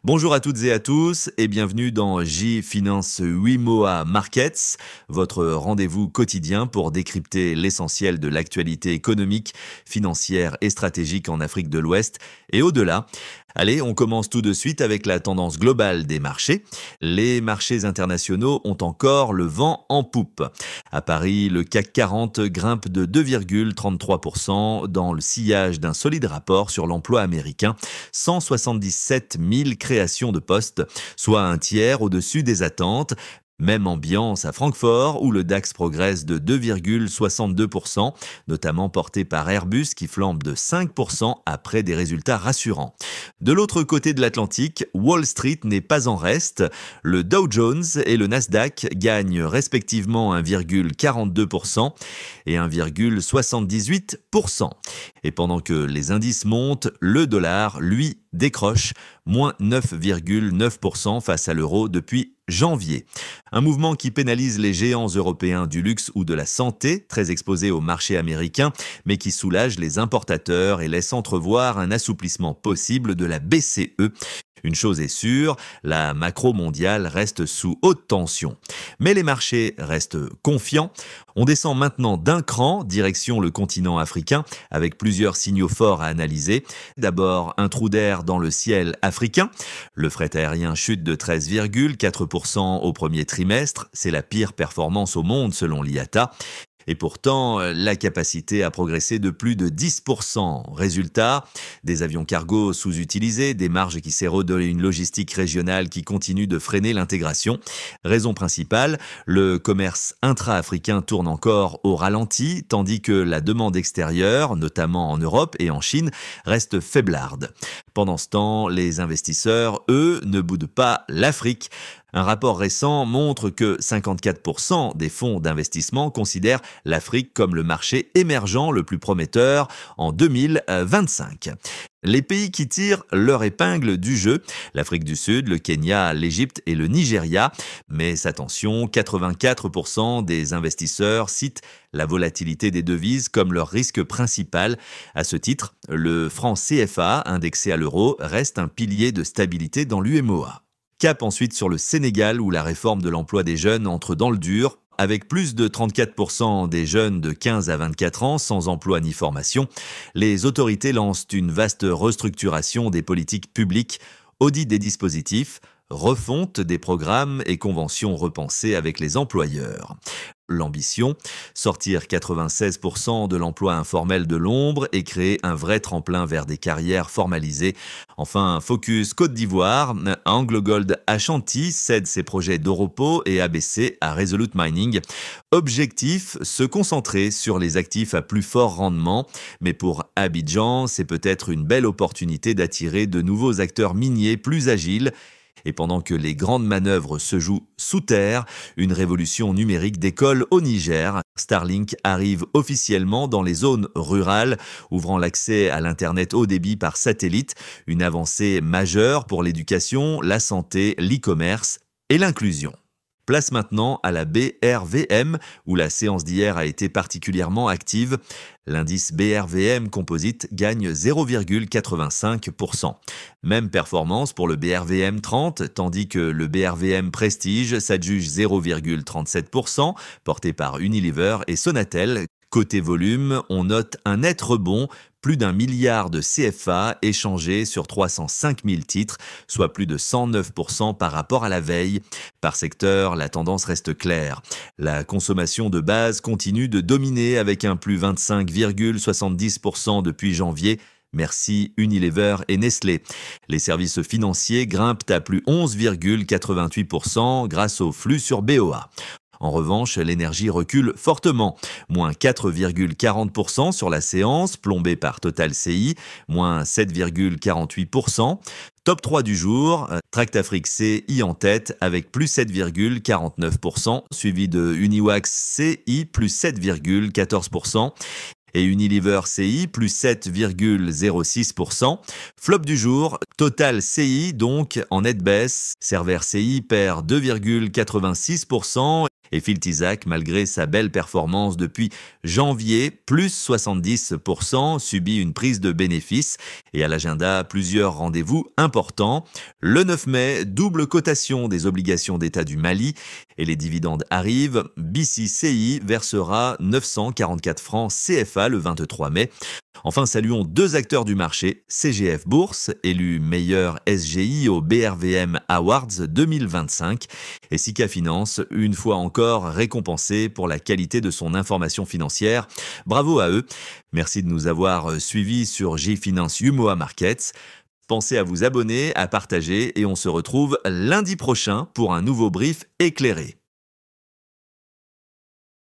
Bonjour à toutes et à tous et bienvenue dans J-Finance Wimoa Markets, votre rendez-vous quotidien pour décrypter l'essentiel de l'actualité économique, financière et stratégique en Afrique de l'Ouest et au-delà. Allez, on commence tout de suite avec la tendance globale des marchés. Les marchés internationaux ont encore le vent en poupe. À Paris, le CAC 40 grimpe de 2,33% dans le sillage d'un solide rapport sur l'emploi américain. 177 000 créations de postes, soit un tiers au-dessus des attentes. Même ambiance à Francfort, où le DAX progresse de 2,62%, notamment porté par Airbus qui flambe de 5% après des résultats rassurants. De l'autre côté de l'Atlantique, Wall Street n'est pas en reste. Le Dow Jones et le Nasdaq gagnent respectivement 1,42% et 1,78%. Et pendant que les indices montent, le dollar, lui, décroche, moins 9,9% face à l'euro depuis janvier. Un mouvement qui pénalise les géants européens du luxe ou de la santé, très exposés au marché américain, mais qui soulage les importateurs et laisse entrevoir un assouplissement possible de la BCE. Une chose est sûre, la macro mondiale reste sous haute tension. Mais les marchés restent confiants. On descend maintenant d'un cran, direction le continent africain, avec plusieurs signaux forts à analyser. D'abord, un trou d'air dans le ciel africain. Le fret aérien chute de 13,4% au premier trimestre. C'est la pire performance au monde selon l'IATA. Et pourtant, la capacité a progressé de plus de 10%. Résultat, des avions cargo sous-utilisés, des marges qui s'érodent et une logistique régionale qui continue de freiner l'intégration. Raison principale, le commerce intra-africain tourne encore au ralenti, tandis que la demande extérieure, notamment en Europe et en Chine, reste faiblarde. Pendant ce temps, les investisseurs, eux, ne boudent pas l'Afrique. Un rapport récent montre que 54% des fonds d'investissement considèrent l'Afrique comme le marché émergent le plus prometteur en 2025. Les pays qui tirent leur épingle du jeu, l'Afrique du Sud, le Kenya, l'Égypte et le Nigeria. Mais attention, 84% des investisseurs citent la volatilité des devises comme leur risque principal. À ce titre, le franc CFA, indexé à l'euro, reste un pilier de stabilité dans l'UMOA. Cap ensuite sur le Sénégal où la réforme de l'emploi des jeunes entre dans le dur. Avec plus de 34% des jeunes de 15 à 24 ans sans emploi ni formation, les autorités lancent une vaste restructuration des politiques publiques, audit des dispositifs, refonte des programmes et conventions repensées avec les employeurs. L'ambition, sortir 96% de l'emploi informel de l'ombre et créer un vrai tremplin vers des carrières formalisées. Enfin, focus Côte d'Ivoire, AngloGold Ashanti cède ses projets d'Oropo et ABC à Resolute Mining. Objectif, se concentrer sur les actifs à plus fort rendement. Mais pour Abidjan, c'est peut-être une belle opportunité d'attirer de nouveaux acteurs miniers plus agiles. Et pendant que les grandes manœuvres se jouent sous terre, une révolution numérique décolle au Niger. Starlink arrive officiellement dans les zones rurales, ouvrant l'accès à l'Internet haut débit par satellite, une avancée majeure pour l'éducation, la santé, l'e-commerce et l'inclusion. Place maintenant à la BRVM, où la séance d'hier a été particulièrement active. L'indice BRVM Composite gagne 0,85%. Même performance pour le BRVM 30, tandis que le BRVM Prestige s'adjuge 0,37%, porté par Unilever et Sonatel. Côté volume, on note un net rebond, plus d'1 milliard de CFA échangés sur 305 000 titres, soit plus de 109% par rapport à la veille. Par secteur, la tendance reste claire. La consommation de base continue de dominer avec un plus 25,70% depuis janvier. Merci Unilever et Nestlé. Les services financiers grimpent à plus 11,88% grâce au flux sur BOA. En revanche, l'énergie recule fortement, moins 4,40% sur la séance, plombée par Total CI, moins 7,48%. Top 3 du jour, Tract Afrique CI en tête avec plus 7,49%, suivi de Uniwax CI plus 7,14%. Et Unilever CI, plus 7,06%. Flop du jour, Total CI, donc en nette baisse. Cerver CI perd 2,86% Et Phil Tisac, malgré sa belle performance depuis janvier, plus 70%, subit une prise de bénéfices. Et à l'agenda, plusieurs rendez-vous importants. Le 9 mai, double cotation des obligations d'État du Mali et les dividendes arrivent. BCCI versera 944 francs CFA le 23 mai. Enfin, saluons deux acteurs du marché, CGF Bourse, élu meilleur SGI au BRVM Awards 2025, et Sika Finance, une fois encore récompensé pour la qualité de son information financière. Bravo à eux. Merci de nous avoir suivis sur J-Finance Umoa Markets. Pensez à vous abonner, à partager et on se retrouve lundi prochain pour un nouveau brief éclairé.